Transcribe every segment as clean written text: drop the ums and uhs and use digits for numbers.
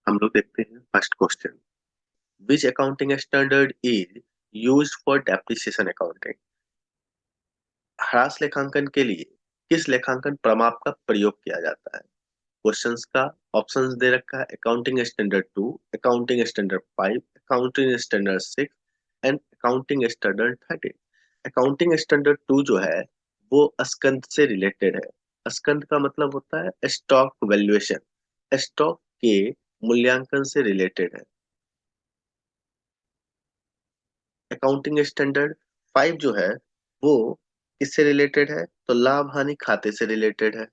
हम लोग देखते हैं first question. Which accounting standard is used for depreciation accounting? ह्रास लेखांकन के लिए किस लेखांकन प्रमाप का प्रयोग किया जाता है? क्वेश्चंस का ऑप्शंस दे रखा है: accounting standard 2, accounting standard 5, accounting standard 6 and accounting standard 13। Accounting standard 2 जो है वो स्कंद से रिलेटेड है। स्कंद का मतलब होता है स्टॉक वैल्यूएशन, स्टॉक के मूल्यांकन से रिलेटेड है। अकाउंटिंग स्टैंडर्ड 5 जो है वो किससे रिलेटेड है? तो लाभ हानि खाते से रिलेटेड है।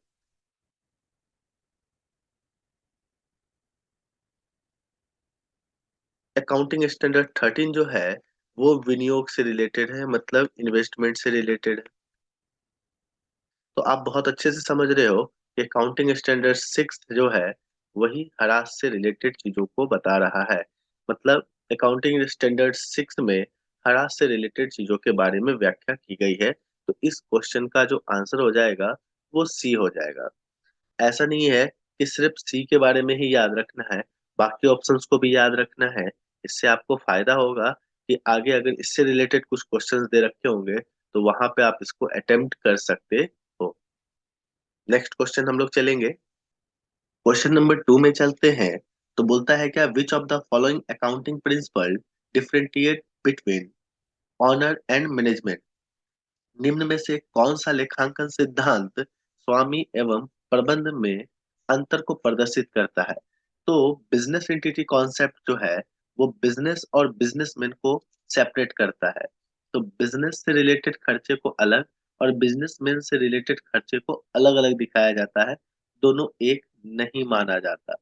अकाउंटिंग स्टैंडर्ड 13 जो है वो विनियोग से रिलेटेड है, मतलब इन्वेस्टमेंट से रिलेटेड है। तो आप बहुत अच्छे से समझ रहे हो कि अकाउंटिंग स्टैंडर्ड 6 जो है वही ह्रास से रिलेटेड चीजों को बता रहा है। मतलब अकाउंटिंग स्टैंडर्ड 6 में ह्रास से रिलेटेड चीजों के बारे में व्याख्या की गई है। तो इस क्वेश्चन का जो आंसर हो जाएगा वो सी हो जाएगा। ऐसा नहीं है कि सिर्फ सी के बारे में ही याद रखना है, बाकी ऑप्शंस को भी याद रखना है। इससे आपको फायदा होगा कि आगे अगर इससे रिलेटेड कुछ क्वेश्चंस दे रखे होंगे तो वहां पे आप इसको अटेम्प्ट कर सकते हो। नेक्स्ट क्वेश्चन हम लोग चलेंगे। क्वेश्चन नंबर 2 में चलते हैं। तो बोलता है क्या which of the following accounting principle differentiate between owner and management? निम्न में से कौन सा लेखांकन सिद्धांत स्वामी एवं प्रबंध में अंतर को प्रदर्शित करता है? तो बिजनेस एंटिटी कॉन्सेप्ट जो है वो बिजनेस और बिजनेसमैन को सेपरेट करता है। तो बिजनेस से रिलेटेड खर्चे को अलग और बिजनेसमैन से रिलेटेड खर्चे को अलग अलग दिखाया जाता है। दोनों एक नहीं माना जाता।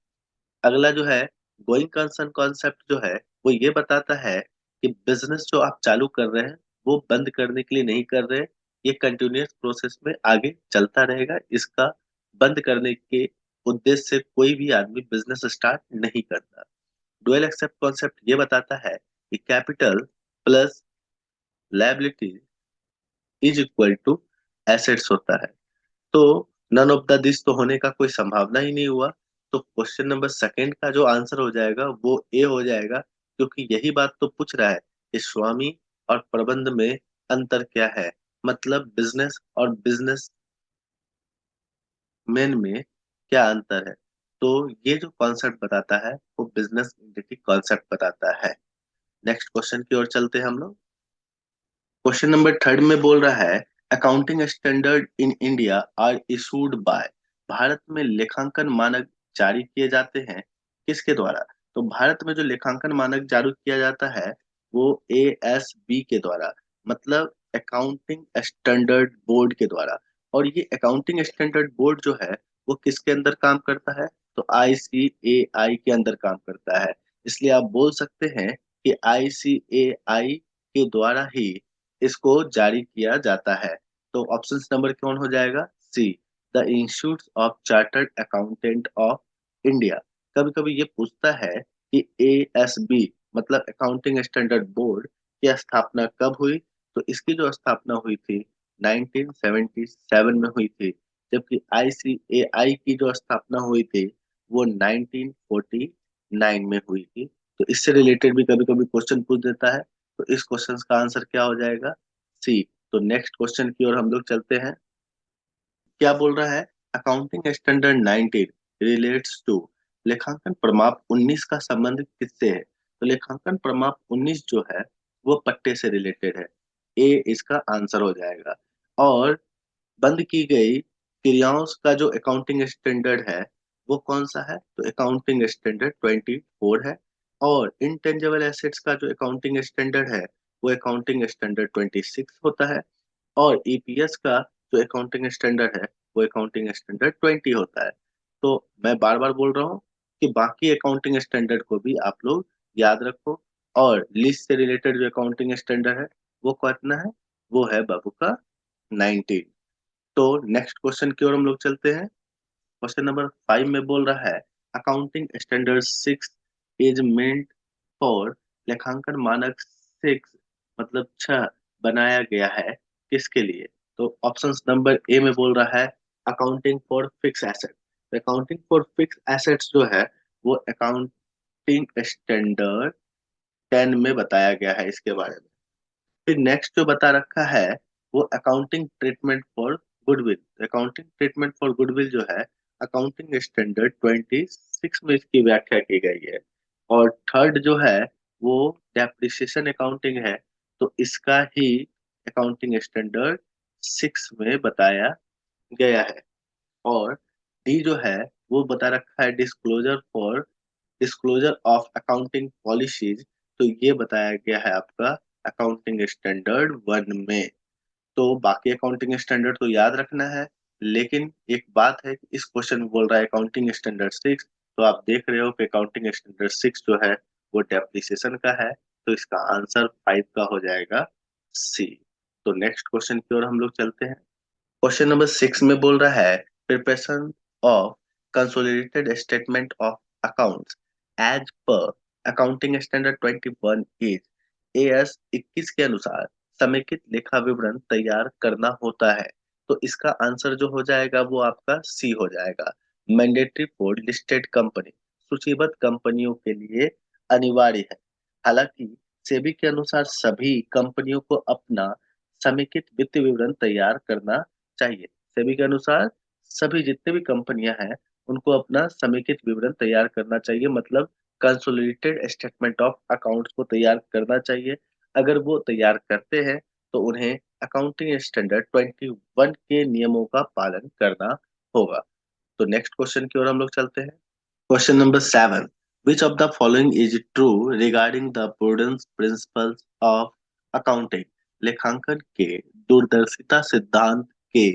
अगला जो है गोइंग कंसर्न कॉन्सेप्ट जो है वो ये बताता है कि बिजनेस जो आप चालू कर रहे हैं वो बंद करने के लिए नहीं कर रहे। ये कंटिन्यूअस प्रोसेस में आगे चलता रहेगा। इसका बंद करने के उद्देश्य से कोई भी आदमी बिजनेस स्टार्ट नहीं करता। डुअल एक्सेप्ट कॉन्सेप्ट ये बताता है कि capital plus liability is equal to assets होता है। तो नन ऑफ द दिस तो होने का कोई संभावना ही नहीं हुआ। तो क्वेश्चन नंबर सेकंड का जो आंसर हो जाएगा वो ए हो जाएगा, क्योंकि यही बात तो पूछ रहा है कि स्वामी और प्रबंध में अंतर क्या है, मतलब बिजनेस और बिजनेसमैन में क्या अंतर है। तो ये जो कॉन्सेप्ट बताता है वो बिजनेस एंटिटी कॉन्सेप्ट बताता है। नेक्स्ट क्वेश्चन की ओर चलते हैं हम लोग। क्वेश्चन नंबर थर्ड में बोल रहा है accounting standard in India are issued by. भारत में लेखांकन मानक जारी किए जाते हैं किसके द्वारा? तो भारत में जो लेखांकन मानक जारी किया जाता है वो ASB के द्वारा, मतलब अकाउंटिंग स्टैंडर्ड बोर्ड के द्वारा। और ये अकाउंटिंग स्टैंडर्ड बोर्ड जो है वो किसके अंदर काम करता है? तो ICAI के अंदर काम करता है। इसलिए आप बोल सकते हैं कि ICAI के द्वारा ही इसको जारी किया जाता है। तो ऑप्शन नंबर कौन हो जाएगा? C, the institute of chartered accountant of India. कभी कभी ये पूछता है कि ASB मतलब अकाउंटिंग स्टैंडर्ड बोर्ड की स्थापना कब हुई? तो इसकी जो स्थापना हुई थी 1977 में हुई थी, जबकि ICAI की जो स्थापना हुई थी वो 1949 में हुई थी। तो इससे रिलेटेड भी कभी कभी क्वेश्चन पूछ देता है। तो इस क्वेश्चन का आंसर क्या हो जाएगा? सी। तो नेक्स्ट क्वेश्चन की ओर हम लोग चलते हैं। क्या बोल रहा है? Accounting standard 19 relates to. लेखांकन प्रमाप 19 का संबंध किससे है? तो लेखांकन प्रमाप 19 जो है वो पट्टे से रिलेटेड है। ए इसका आंसर हो जाएगा। और बंद की गई क्रियाओं का जो अकाउंटिंग स्टैंडर्ड है वो कौन सा है? तो अकाउंटिंग स्टैंडर्ड 24 है। और इनटेंजिबल एसेट्स का जो अकाउंटिंग स्टैंडर्ड है वो अकाउंटिंग स्टैंडर्ड 26 होता है। और EPS का जो अकाउंटिंग स्टैंडर्ड है वो अकाउंटिंग स्टैंडर्ड 20 होता है। तो मैं बार बार बोल रहा हूँ कि बाकी अकाउंटिंग स्टैंडर्ड को भी आप लोग याद रखो। और लिस्ट से रिलेटेड जो अकाउंटिंग स्टैंडर्ड है वो कितना है? वो है बाबू का 19। तो नेक्स्ट क्वेश्चन की ओर हम लोग चलते हैं। क्वेश्चन नंबर 5 में बोल रहा है accounting standard 6 is meant for. लेखांकन मानक 6 मतलब 6 बनाया गया है किसके लिए? तो ऑप्शन नंबर ए में बोल रहा है accounting for fix asset. Accounting for fix assets जो है वो अकाउंटिंग स्टैंडर्ड 10 में बताया गया है इसके बारे में। फिर नेक्स्ट जो बता रखा है वो accounting treatment for goodwill. Accounting treatment for goodwill जो है अकाउंटिंग स्टैंडर्ड 26 में इसकी व्याख्या की गई है। और थर्ड जो है वो डेप्रिसिएशन अकाउंटिंग है, तो इसका ही अकाउंटिंग स्टैंडर्ड 6 में बताया गया है। और डी जो है वो बता रखा है डिस्क्लोजर ऑफ अकाउंटिंग पॉलिसीज, तो ये बताया गया है आपका अकाउंटिंग स्टैंडर्ड 1 में। तो बाकी अकाउंटिंग स्टैंडर्ड तो याद रखना है, लेकिन एक बात है कि इस क्वेश्चन में बोल रहा है अकाउंटिंग स्टैंडर्ड 6, तो आप देख रहे हो कि अकाउंटिंग स्टैंडर्ड 6 जो है वो डेप्रिसिएशन का है, तो इसका आंसर 5 का हो जाएगा सी। तो नेक्स्ट क्वेश्चन की ओर हम लोग चलते हैं। क्वेश्चन नंबर 6 में बोल रहा है preparation of consolidated statement of accounts as per accounting standard 21 is A S 21 के अनुसार समेकित लेखा विवरण तैयार करना होता है। तो इसका आंसर जो हो जाएगा वो आपका सी हो जाएगा। मैंडेटरी फॉर लिस्टेड कंपनी, सूचीबद्ध कंपनियों के लिए अनिवार्य है। हालांकि सेबी के अनुसार सभी कंपनियों को अपना समेकित वित्तीय विवरण तैयार करना चाहिए। सेबी के अनुसार सभी जितने भी कंपनियां हैं उनको अपना समेकित विवरण तैयार करना चाहिए, मतलब कंसोलिडेटेड स्टेटमेंट ऑफ अकाउंट्स को तैयार करना चाहिए। अगर वो तैयार करते हैं तो उन्हें अकाउंटिंग स्टैंडर्ड 21 के नियमों का पालन करना होगा। तो नेक्स्ट क्वेश्चन की ओर हम लोग चलते हैं। Question number 7, which of the following is true regarding the prudence principles of accounting? लेखांकन के दूरदर्शिता सिद्धांत के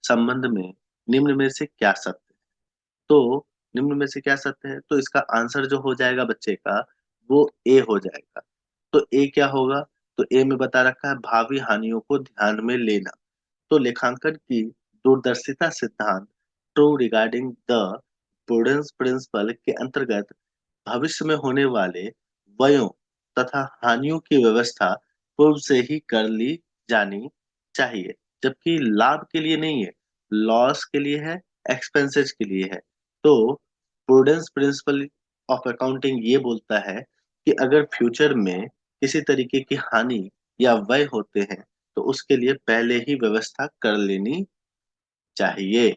संबंध में निम्न में से क्या सत्य है? तो निम्न में से क्या सत्य है, तो इसका आंसर जो हो जाएगा बच्चे का वो ए हो जाएगा। तो ए क्या होगा, तो ए में बता रखा है भावी हानियों को ध्यान में लेना। तो लेखांकन की दूरदर्शिता सिद्धांत true regarding the prudence principle के अंतर्गत भविष्य में होने वाले व्ययों तथा हानियों की व्यवस्था पूर्व से ही कर ली जानी चाहिए, जबकि लाभ के लिए नहीं है, लॉस के लिए है, एक्सपेंसेस के लिए है। तो प्रूडेंस प्रिंसिपल ऑफ अकाउंटिंग ये बोलता है कि अगर फ्यूचर में किसी तरीके की हानि या व्यय होते हैं तो उसके लिए पहले ही व्यवस्था कर लेनी चाहिए,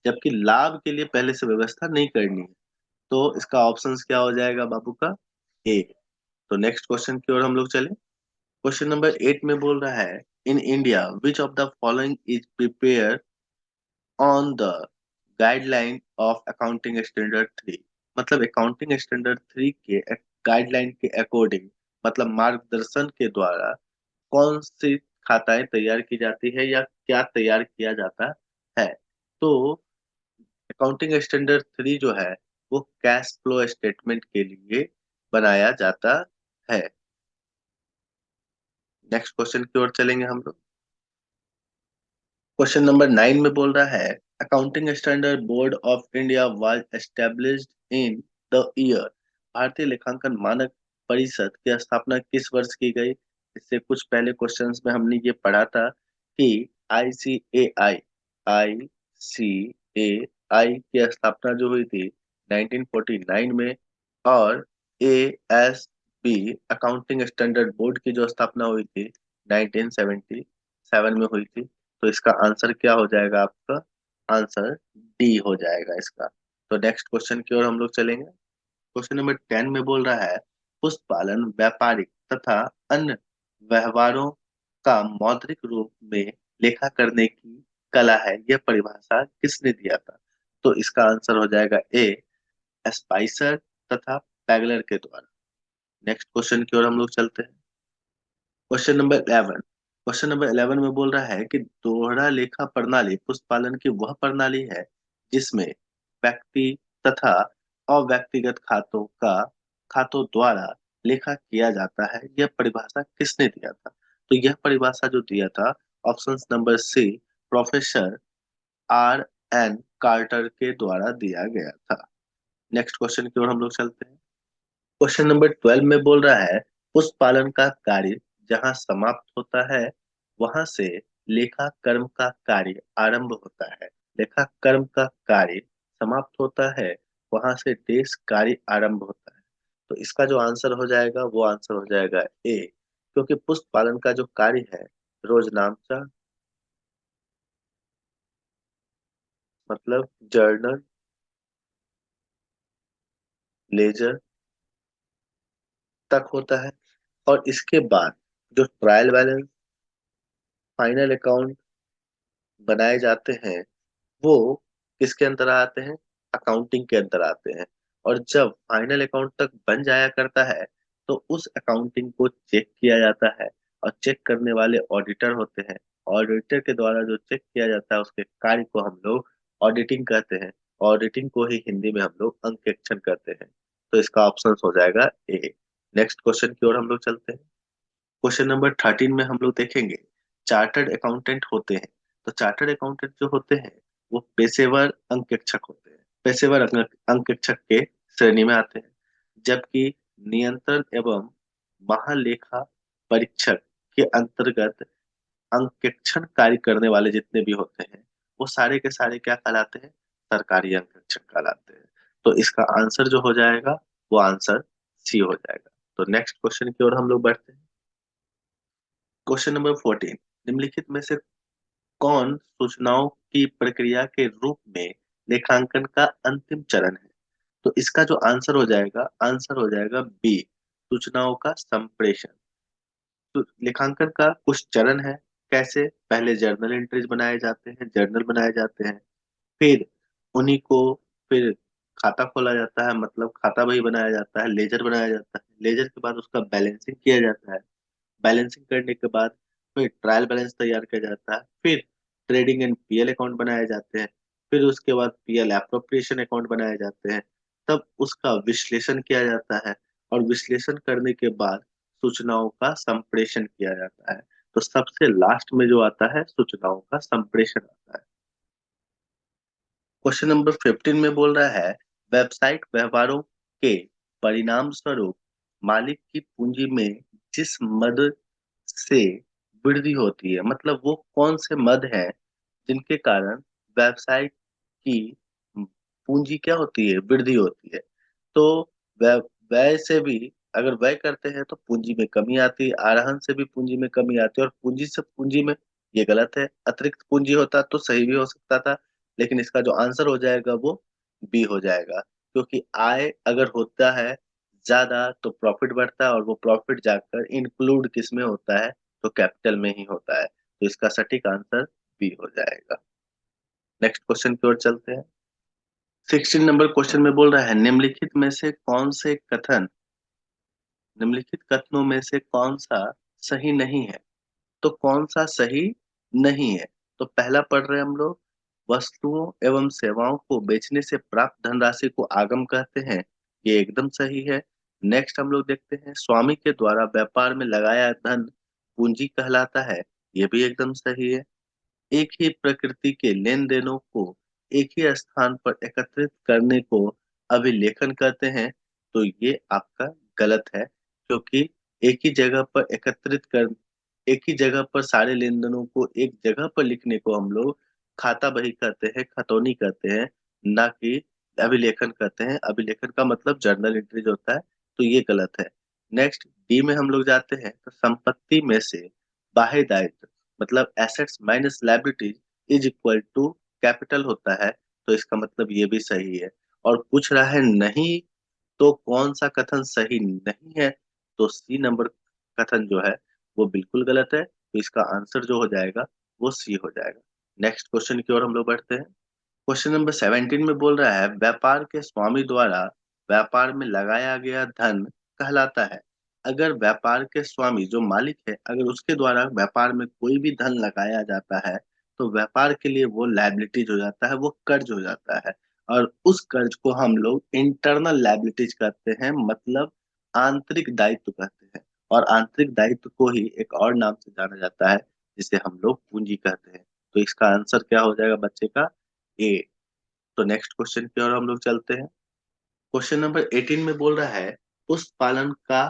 जबकि लाभ के लिए पहले से व्यवस्था नहीं करनी है। तो इसका ऑप्शन क्या हो जाएगा बाबू का, ए। तो नेक्स्ट क्वेश्चन की ओर हम लोग चले। क्वेश्चन नंबर 8 में बोल रहा है in India which of the following is prepare on the guideline of accounting standard 3। मतलब अकाउंटिंग स्टैंडर्ड 3 के गाइडलाइन के अकॉर्डिंग, मतलब मार्गदर्शन के द्वारा कौन सी खाताएं तैयार की जाती है या क्या तैयार किया जाता है। तो अकाउंटिंग स्टैंडर्ड 3 जो है वो कैश फ्लो स्टेटमेंट के लिए बनाया जाता है। नेक्स्ट क्वेश्चन की ओर चलेंगे हम लोग। क्वेश्चन नंबर 9 में बोल रहा है accounting standard board of India was established in the year. भारतीय लेखांकन मानक परिषद की स्थापना किस वर्ष की गई। इससे कुछ पहले क्वेश्चंस में हमने ये पढ़ा था कि आईसीएआई आईसीएआई की स्थापना जो हुई थी 1949 में, और एएसबी अकाउंटिंग स्टैंडर्ड बोर्ड की जो स्थापना हुई थी 1977 में हुई थी। तो इसका आंसर क्या हो जाएगा आपका, आंसर डी हो जाएगा इसका। तो नेक्स्ट क्वेश्चन की ओर हम लोग चलेंगे। क्वेश्चन नंबर 10 में बोल रहा है पुष्प पालन व्यापारिक तथा अन्य व्यवहारों का मौद्रिक रूप में लेखा करने की कला है, यह परिभाषा किसने दिया था। तो इसका आंसर हो जाएगा ए, स्पाइसर तथा पैगलर के द्वारा। नेक्स्ट क्वेश्चन की ओर हम लोग चलते हैं। क्वेश्चन नंबर 11 में बोल रहा है कि दोहरा लेखा प्रणाली पुस्तपालन की वह प्रणाली है जिसमें व्यक्ति तथा अव्यक्तिगत खातों द्वारा लेखा किया जाता है, यह परिभाषा किसने दिया था। तो यह परिभाषा जो दिया था option number C, professor R N Carter के द्वारा दिया गया था। नेक्स्ट क्वेश्चन की ओर हम लोग चलते हैं। क्वेश्चन नंबर 12 में बोल रहा है पुष्प पालन का कार्य जहाँ समाप्त होता है वहां से लेखा कर्म का कार्य आरंभ होता है। लेखा कर्म का कार्य समाप्त होता है, वहां से देश कार्य आरंभ होता है। तो इसका जो आंसर हो जाएगा वो आंसर हो जाएगा ए, क्योंकि पुष्प पालन का जो कार्य है रोज नामचा मतलब जर्नल, लेजर तक होता है। और इसके बाद जो ट्रायल बैलेंस, फाइनल अकाउंट बनाए जाते हैं वो किसके अंदर आते हैं, अकाउंटिंग के अंदर आते हैं। और जब फाइनल अकाउंट तक बन जाया करता है तो उस अकाउंटिंग को चेक किया जाता है, और चेक करने वाले ऑडिटर होते हैं। ऑडिटर के द्वारा जो चेक किया जाता है उसके कार्य को हम लोग ऑडिटिंग कहते हैं। ऑडिटिंग को ही हिंदी में हम लोग अंकेक्षण कहते हैं। तो इसका ऑप्शन हो जाएगा ए। नेक्स्ट क्वेश्चन की ओर हम लोग चलते हैं। क्वेश्चन नंबर 13 में हम लोग देखेंगे चार्टर्ड अकाउंटेंट होते हैं। तो चार्टर्ड अकाउंटेंट जो होते हैं वो पेशेवर अंकेक्षक होते हैं, पेशेवर अंकेक्षक के श्रेणी में आते हैं। जबकि नियंत्रण एवं महालेखा परीक्षक के अंतर्गत अंकेक्षण कार्य करने वाले जितने भी होते हैं वो सारे के सारे क्या कहलाते हैं, सरकारी अंकेक्षक कहलाते हैं। तो इसका आंसर जो हो जाएगा वो आंसर सी हो जाएगा। तो नेक्स्ट क्वेश्चन की ओर हम लोग बढ़ते हैं। क्वेश्चन नंबर 14, निम्नलिखित में से कौन सूचनाओं की प्रक्रिया के रूप में लेखांकन का अंतिम चरण है। तो इसका जो आंसर हो जाएगा बी, सूचनाओं का संप्रेषण। तो लेखांकन का कुछ चरण है। कैसे, पहले जर्नल एंट्रीज बनाए जाते हैं, जर्नल बनाए जाते हैं, फिर उन्हीं को फिर खाता खोला जाता है, मतलब खाता बही बनाया जाता है, लेजर बनाया जाता है, लेजर के बाद उसका बैलेंसिंग किया जाता है, बैलेंसिंग करने के बाद फिर ट्रायल बैलेंस तैयार किया जाता है, फिर ट्रेडिंग एंड पीएल अकाउंट बनाए जाते हैं, फिर उसके बाद पीएल एप्रोप्रिएशन अकाउंट बनाए जाते हैं, तब उसका विश्लेषण किया जाता है, और विश्लेषण करने के बाद सूचनाओं का संप्रेषण किया जाता है। तो सबसे लास्ट में जो आता है सूचनाओं का संप्रेषण आता है। क्वेश्चन नंबर 15 में बोल रहा है वेबसाइट व्यवहारों के परिणाम स्वरूप मालिक की पूंजी में जिस मद से वृद्धि होती है, मतलब वो कौन से मद हैं जिनके कारण वेबसाइट की पूंजी क्या होती है, वृद्धि होती है। तो व्यय व्यय से भी अगर व्यय करते हैं तो पूंजी में कमी आती है, आहरण से भी पूंजी में कमी आती है, और पूंजी से पूंजी में, ये गलत है, अतिरिक्त पूंजी होता तो सही भी हो सकता था। लेकिन इसका जो आंसर हो जाएगा वो बी हो जाएगा, क्योंकि आय अगर होता है ज्यादा तो प्रॉफिट बढ़ता है, और वो प्रॉफिट जाकर इंक्लूड किस में होता है, तो कैपिटल में ही होता है। तो इसका सटीक आंसर बी हो जाएगा। नेक्स्ट क्वेश्चन की ओर चलते हैं। 16 नंबर क्वेश्चन में बोल रहा है निम्नलिखित कथनों में से कौन सा सही नहीं है। तो कौन सा सही नहीं है, तो पहला पढ़ रहे हैं हम लोग, वस्तुओं एवं सेवाओं को बेचने से प्राप्त धनराशि को आगम कहते हैं, ये एकदम सही है। नेक्स्ट हम लोग देखते हैं स्वामी के द्वारा व्यापार में लगाया धन पूंजी कहलाता है, ये भी एकदम सही है। एक ही प्रकृति के लेन देनों को एक ही स्थान पर एकत्रित करने को अभिलेखन कहते हैं, तो ये आपका गलत है, क्योंकि एक ही जगह पर एकत्रित कर एक ही जगह पर सारे लेन देनों को एक जगह पर लिखने को हम लोग खाता बही कहते हैं, खतौनी कहते हैं, ना कि अभिलेखन कहते हैं। अभिलेखन का मतलब जर्नल एंट्रीज होता है, तो ये गलत है। नेक्स्ट डी में हम लोग जाते हैं, तो संपत्ति में से बाह्य दायित्व मतलब assets minus liabilities is equal to capital होता है, तो इसका मतलब ये भी सही है। और पूछ रहा है नहीं तो कौन सा कथन सही नहीं है, तो सी नंबर कथन जो है वो बिल्कुल गलत है, तो इसका आंसर जो हो जाएगा वो सी हो जाएगा। नेक्स्ट क्वेश्चन की ओर हम लोग बढ़ते हैं। क्वेश्चन नंबर 17 में बोल रहा है व्यापार के स्वामी द्वारा व्यापार में लगाया गया धन कहलाता है। अगर व्यापार के स्वामी जो मालिक है, अगर उसके द्वारा व्यापार में कोई भी धन लगाया जाता है तो व्यापार के लिए वो लायबिलिटीज हो जाता है, वो कर्ज हो जाता है। और उस कर्ज को हम लोग इंटरनल लायबिलिटीज कहते हैं, मतलब आंतरिक दायित्व कहते हैं। और आंतरिक दायित्व को ही एक और नाम से जाना जाता है जिसे हम लोग पूंजी कहते हैं। तो इसका आंसर क्या हो जाएगा बच्चे का, ए। तो नेक्स्ट क्वेश्चन की ओर हम लोग चलते हैं। क्वेश्चन नंबर 18 में बोल रहा है पुष्प पालन का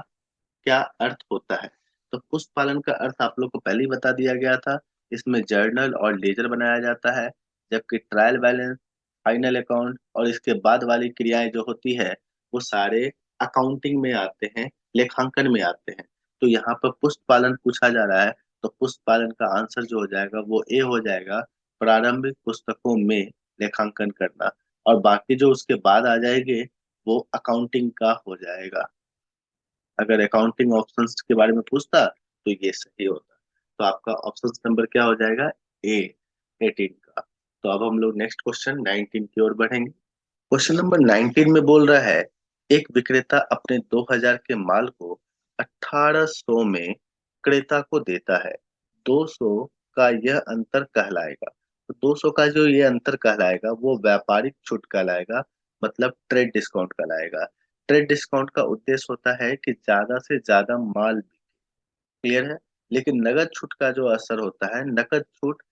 क्या अर्थ होता है। तो पुष्प पालन का अर्थ आप लोग को पहले ही बता दिया गया था, इसमें जर्नल और लेजर बनाया जाता है, जबकि ट्रायल बैलेंस, फाइनल अकाउंट और इसके बाद वाली क्रियाएं जो होती है वो सारे अकाउंटिंग में आते हैं, लेखांकन में आते हैं। तो यहाँ पर पुष्प पालन पूछा जा रहा है, तो पुष्प पालन का आंसर जो हो जाएगा वो ए हो जाएगा, प्रारंभिक पुस्तकों में लेखांकन करना। और बाकी जो उसके बाद आ जाएंगे वो अकाउंटिंग का हो जाएगा। अगर अकाउंटिंग ऑप्शंस के बारे में पूछता तो ये सही होता। तो आपका ऑप्शन नंबर क्या हो जाएगा, ए 18 का। तो अब हम लोग नेक्स्ट क्वेश्चन 19 की ओर बढ़ेंगे। क्वेश्चन नंबर 19 में बोल रहा है, एक विक्रेता अपने 2000 के माल को 1800 में क्रेता को देता है। 200 का यह अंतर कहलाएगा। तो 200 का जो ये अंतर कहलाएगा वो व्यापारिक छूट कहलाएगा, मतलब ट्रेड डिस्काउंट कहलाएगा। ट्रेड डिस्काउंट का उद्देश्य होता है कि ज्यादा से ज्यादा माल, क्लियर है। लेकिन नकद छूट का जो असर होता है, नकद छूट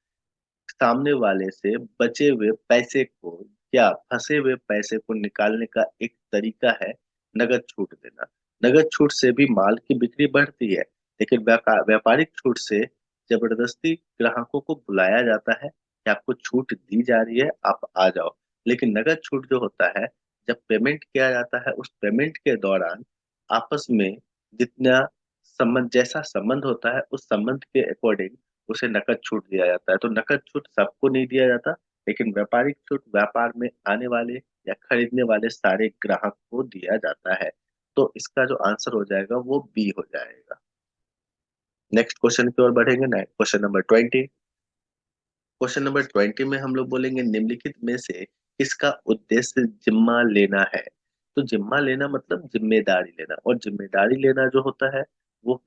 सामने वाले से बचे हुए पैसे को या फंसे हुए पैसे को निकालने का एक तरीका है नगद छूट देना। नगद छूट से भी माल की बिक्री बढ़ती है, लेकिन व्यापारिक छूट से जबरदस्ती ग्राहकों को बुलाया जाता है कि आपको छूट दी जा रही है, आप आ जाओ। लेकिन नगद छूट जो होता है, जब पेमेंट किया जाता है उस पेमेंट के दौरान आपस में जितना संबंध, जैसा संबंध होता है उस संबंध के अकॉर्डिंग उसे नकद छूट दिया जाता है। तो नकद छूट सबको नहीं दिया जाता, लेकिन व्यापारिक छूट व्यापार में आने वाले या खरीदने वाले सारे ग्राहक को दिया जाता है। तो इसका जो आंसर हो जाएगा वो बी हो जाएगा। नेक्स्ट क्वेश्चन की ओर बढ़ेंगे, क्वेश्चन नंबर 20। क्वेश्चन नंबर 20 में हम लोग बोलेंगे, निम्नलिखित में से किसका उद्देश्य जिम्मा लेना है। तो जिम्मा लेना मतलब जिम्मेदारी लेना, और जिम्मेदारी लेना जो होता है वो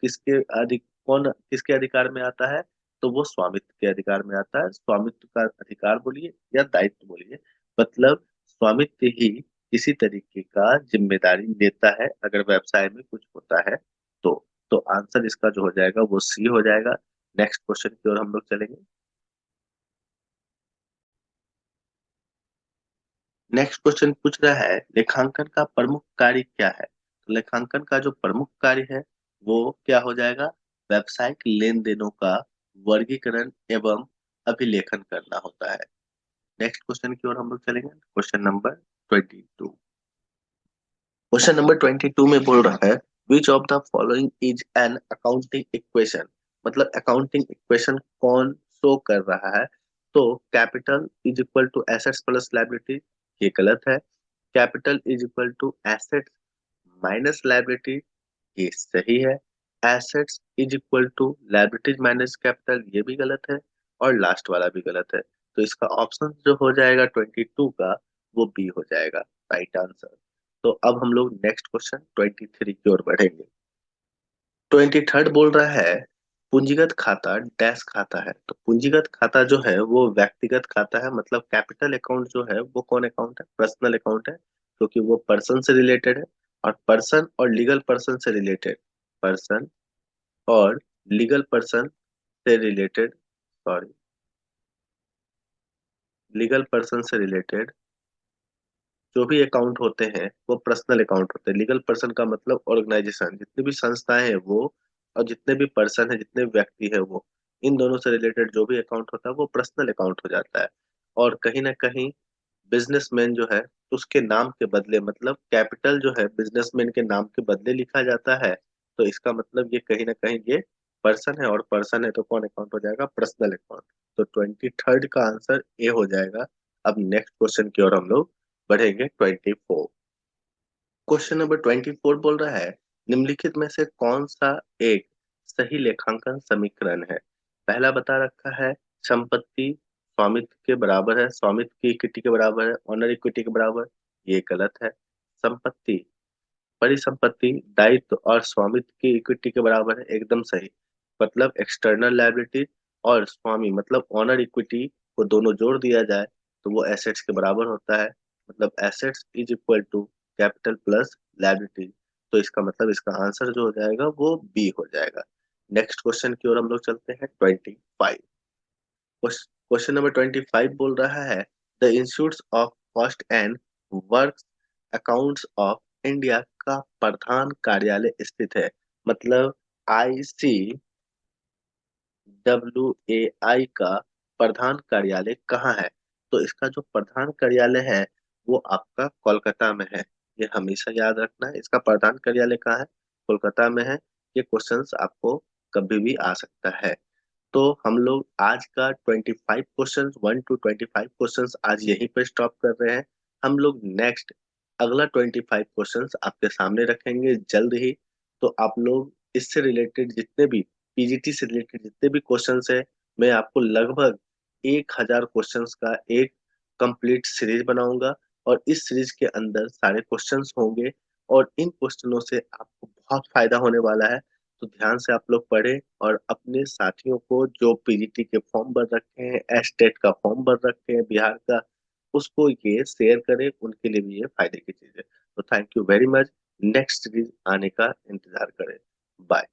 कौन किसके अधिकार में आता है, तो वो स्वामित्व के अधिकार में आता है। स्वामित्व का अधिकार बोलिए या दायित्व बोलिए, मतलब स्वामित्व ही किसी तरीके का जिम्मेदारी लेता है अगर व्यवसाय में कुछ होता है तो। तो आंसर इसका जो हो जाएगा वो सी हो जाएगा। नेक्स्ट क्वेश्चन की ओर हम लोग चलेंगे। नेक्स्ट क्वेश्चन पूछ रहा है, लेखांकन का प्रमुख कार्य क्या है। तो लेखांकन का जो प्रमुख कार्य है वो क्या हो जाएगा, व्यावसायिक लेन देनों का वर्गीकरण एवं अभिलेखन करना होता है। नेक्स्ट क्वेश्चन की ओर हम लोग चलेंगे, क्वेश्चन नंबर 22। क्वेश्चन नंबर 22 में बोल रहा है, which of the following is an accounting equation. मतलब अकाउंटिंग इक्वेशन कौन शो कर रहा है। तो capital is equal to assets plus liability, ये गलत है। Capital is equal to assets minus liability, ये सही है। Assets is equal to liabilities minus capital, ये भी गलत है। और लास्ट वाला भी गलत है। तो इसका ऑप्शन जो हो जाएगा 22 का वो बी हो जाएगा, राइट आंसर। तो अब हम लोग नेक्स्ट क्वेश्चन 23 की ओर बढ़ेंगे। 23 बोल रहा है, पूंजीगत खाता डैश खाता है। तो पूंजीगत खाता जो है वो व्यक्तिगत खाता है, मतलब कैपिटल अकाउंट जो है वो कौन अकाउंट है, पर्सनल अकाउंट है, क्योंकि वो पर्सन से रिलेटेड है। और पर्सन और लीगल पर्सन से रिलेटेड, पर्सन और लीगल पर्सन से रिलेटेड, सॉरी, लीगल पर्सन से रिलेटेड जो भी अकाउंट होते हैं वो पर्सनल अकाउंट होते हैं। लीगल पर्सन का मतलब ऑर्गेनाइजेशन, जितनी भी संस्थाएं हैं वो, और जितने भी पर्सन है, जितने व्यक्ति है वो, इन दोनों से रिलेटेड जो भी अकाउंट होता है वो पर्सनल अकाउंट हो जाता है। और कहीं ना कहीं बिजनेसमैन जो है उसके नाम के बदले, मतलब कैपिटल जो है बिजनेसमैन के नाम के बदले लिखा जाता है। तो इसका मतलब ये कहीं ना कहीं ये पर्सन है, और पर्सन है तो कौन अकाउंट हो जाएगा, पर्सनल अकाउंट। तो 23 का आंसर ए हो जाएगा। अब नेक्स्ट क्वेश्चन की ओर हम लोग बढ़ेंगे, 24। क्वेश्चन नंबर 24 बोल रहा है, निम्नलिखित में से कौन सा एक सही लेखांकन समीकरण है। पहला बता रखा है, संपत्ति स्वामित्व के बराबर है, स्वामित्व की इक्विटी के बराबर है, ऑनर इक्विटी के बराबर, ये गलत है। संपत्ति, परिसंपत्ति, दायित्व और स्वामित्व की इक्विटी के बराबर है, एकदम सही। मतलब एक्सटर्नल लायबिलिटी और स्वामी मतलब ऑनर इक्विटी को दोनों जोड़ दिया जाए तो वो एसेट्स के बराबर होता है। मतलब assets is equal to capital plus liability. तो इसका मतलब इसका आंसर जो हो जाएगा वो बी हो जाएगा। नेक्स्ट क्वेश्चन की ओर हम लोग चलते हैं, 25। क्वेश्चन नंबर 25 बोल रहा है, the institute of cost and work accounts of India का प्रधान कार्यालय स्थित है। मतलब ICWAI का प्रधान कार्यालय कहाँ है। तो इसका जो प्रधान कार्यालय है वो आपका कोलकाता में है। ये हमेशा याद रखना है। इसका प्रधान कार्यालय कहाँ है? कोलकाता में है। ये क्वेश्चंस आपको कभी भी आ सकता है। तो हम लोग आज का 25 क्वेश्चंस 1 to 25 क्वेश्चंस आज यहीं पे स्टॉप कर रहे हैं। हम लोग नेक्स्ट अगला 25 क्वेश्चंस आपके सामने रखेंगे जल्द ही। तो आप लोग इससे रिलेटेड जितने भी पीजीटी से रिलेटेड जितने भी क्वेश्चंस है, मैं आपको लगभग 1000 क्वेश्चंस का एक कंप्लीट सीरीज बनाऊंगा। और इस सीरीज के अंदर सारे क्वेश्चंस होंगे और इन क्वेश्चनों से आपको बहुत फायदा होने वाला है। तो ध्यान से आप लोग पढ़ें और अपने साथियों को जो पीजीटी के फॉर्म भर रखे हैं, एस्टेट का फॉर्म भर रखे हैं बिहार का, उसको ये शेयर करें, उनके लिए भी ये फायदे की चीज है। तो thank you very much. Next series आने का इंतजार करें। बाय।